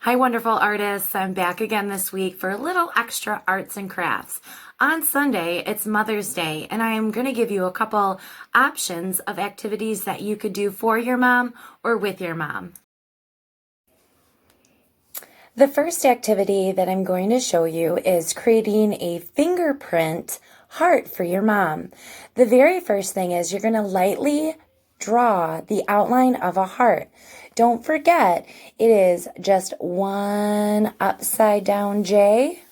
Hi, wonderful artists. I'm back again this week for a little extra arts and crafts. On Sunday, it's Mother's Day, and I am going to give you a couple options of activities that you could do for your mom or with your mom. The first activity that I'm going to show you is creating a fingerprint heart for your mom. The very first thing is you're going to lightly draw the outline of a heart. Don't forget, it is just one upside down J,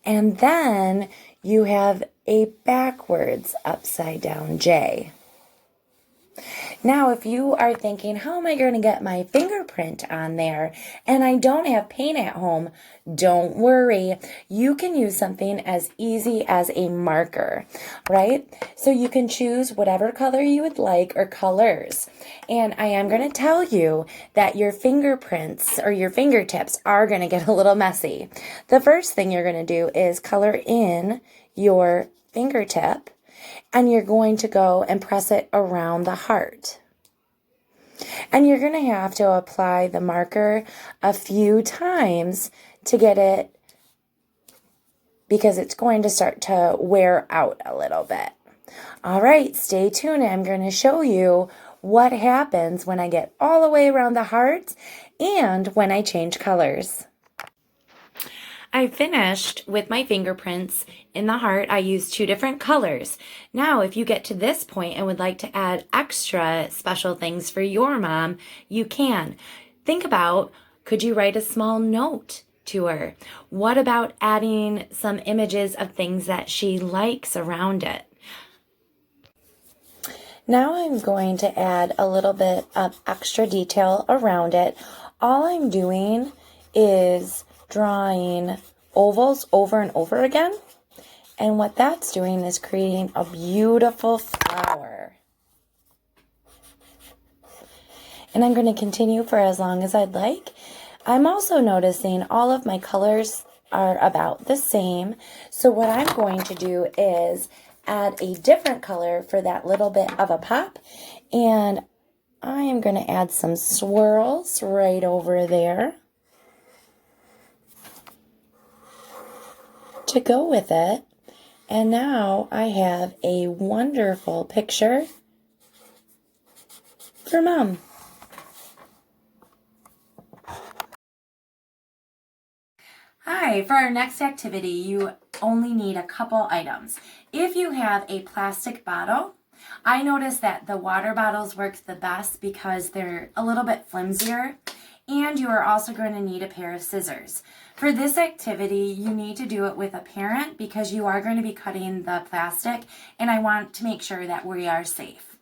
and then you have a backwards upside down J. Now, if you are thinking, how am I going to get my fingerprint on there and I don't have paint at home, don't worry. You can use something as easy as a marker, right? So you can choose whatever color you would like or colors. And I am going to tell you that your fingerprints or your fingertips are going to get a little messy. The first thing you're going to do is color in your fingertip, and you're going to go and press it around the heart. And you're going to have to apply the marker a few times to get it, because it's going to start to wear out a little bit. All right, stay tuned. I'm going to show you what happens when I get all the way around the heart and when I change colors. I finished with my fingerprints in the heart. I used two different colors. Now, if you get to this point and would like to add extra special things for your mom, you can. Think about, could you write a small note to her? What about adding some images of things that she likes around it? Now I'm going to add a little bit of extra detail around it. All I'm doing is drawing ovals over and over again, and what that's doing is creating a beautiful flower. And I'm going to continue for as long as I'd like. I'm also noticing all of my colors are about the same, so what I'm going to do is add a different color for that little bit of a pop, and I am going to add some swirls right over there to go with it. And now I have a wonderful picture for Mom. Hi, for our next activity, you only need a couple items. If you have a plastic bottle, I noticed that the water bottles work the best because they're a little bit flimsier, and you are also going to need a pair of scissors. For this activity, you need to do it with a parent because you are going to be cutting the plastic, and I want to make sure that we are safe.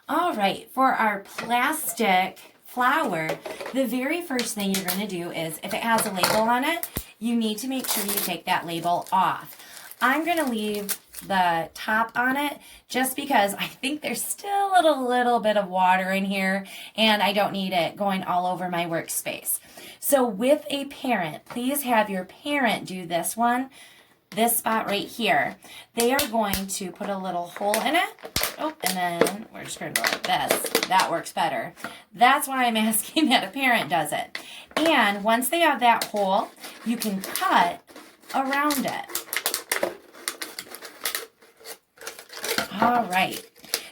All right, for our plastic flower, the very first thing you're going to do is, if it has a label on it, you need to make sure you take that label off. I'm going to leave the top on it just because I think there's still a little bit of water in here and I don't need it going all over my workspace. So with a parent, please have your parent do this one, this spot right here. They are going to put a little hole in it. Oh, and then we're just going to go like this. That works better. That's why I'm asking that a parent does it. And once they have that hole, you can cut around it. All right,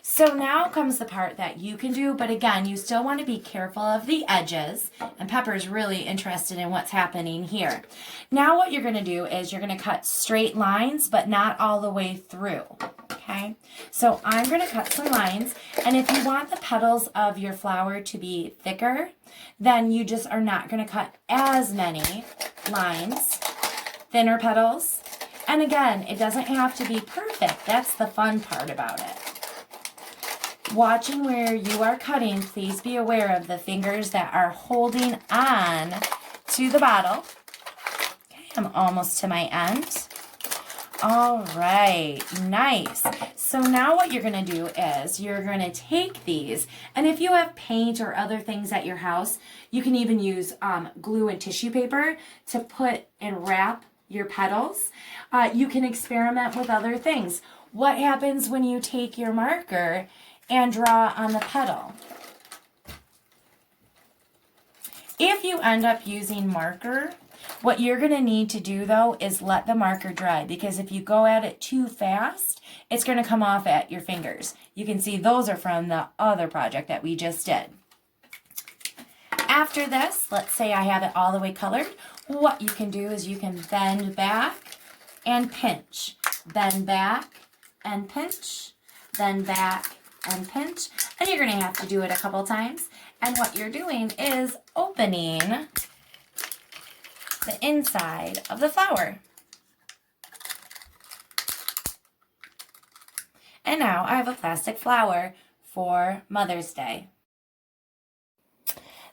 so now comes the part that you can do, but again, you still want to be careful of the edges, and Pepper's really interested in what's happening here. Now what you're going to do is you're going to cut straight lines, but not all the way through, okay? So I'm going to cut some lines, and if you want the petals of your flower to be thicker, then you just are not going to cut as many lines, thinner petals. And again, it doesn't have to be perfect. That's the fun part about it. Watching where you are cutting, please be aware of the fingers that are holding on to the bottle. Okay, I'm almost to my end. All right, nice. So now what you're going to do is you're going to take these, and if you have paint or other things at your house, you can even use glue and tissue paper to put and wrap your petals. You can experiment with other things. What happens when you take your marker and draw on the petal? If you end up using marker, what you're going to need to do though is let the marker dry, because if you go at it too fast, it's going to come off at your fingers. You can see those are from the other project that we just did. After this, let's say I have it all the way colored, what you can do is you can bend back and pinch, bend back and pinch, bend back and pinch, and you're going to have to do it a couple times. And what you're doing is opening the inside of the flower. And now I have a plastic flower for Mother's Day.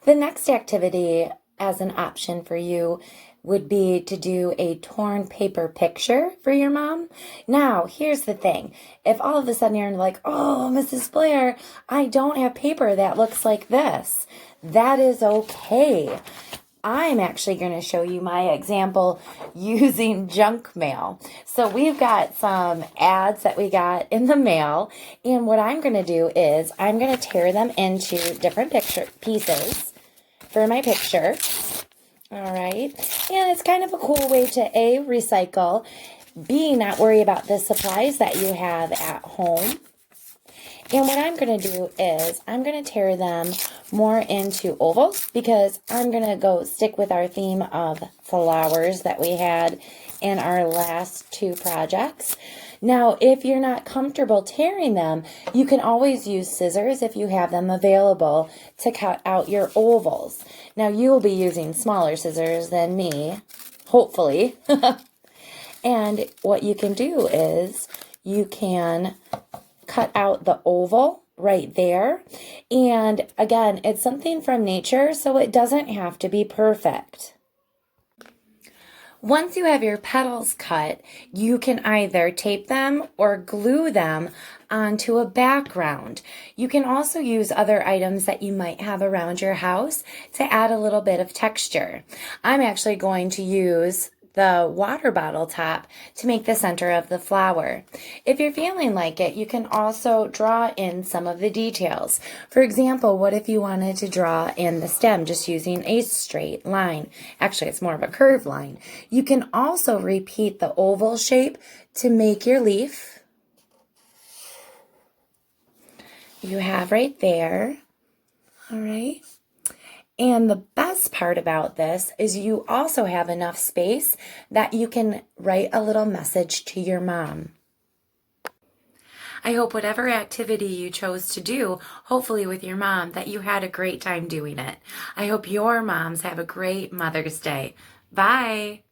The next activity as an option for you would be to do a torn paper picture for your mom. Now, here's the thing. If all of a sudden you're like, oh, Mrs. Blair, I don't have paper that looks like this, that is okay. I'm actually going to show you my example using junk mail. So we've got some ads that we got in the mail, and what I'm going to do is I'm going to tear them into different picture pieces for my picture. All right, and it's kind of a cool way to A, recycle, B, not worry about the supplies that you have at home. And what I'm going to do is I'm going to tear them more into ovals, because I'm going to go stick with our theme of flowers that we had in our last two projects. Now, if you're not comfortable tearing them, you can always use scissors if you have them available to cut out your ovals. Now, you will be using smaller scissors than me, hopefully. And what you can do is you can cut out the oval right there. And again, it's something from nature, so it doesn't have to be perfect. Once you have your petals cut, you can either tape them or glue them onto a background. You can also use other items that you might have around your house to add a little bit of texture. I'm actually going to use the water bottle top to make the center of the flower. If you're feeling like it, you can also draw in some of the details. For example, what if you wanted to draw in the stem just using a straight line? Actually, it's more of a curved line. You can also repeat the oval shape to make your leaf. You have right there. All right. And the best part about this is you also have enough space that you can write a little message to your mom. I hope whatever activity you chose to do, hopefully with your mom, that you had a great time doing it. I hope your moms have a great Mother's Day. Bye.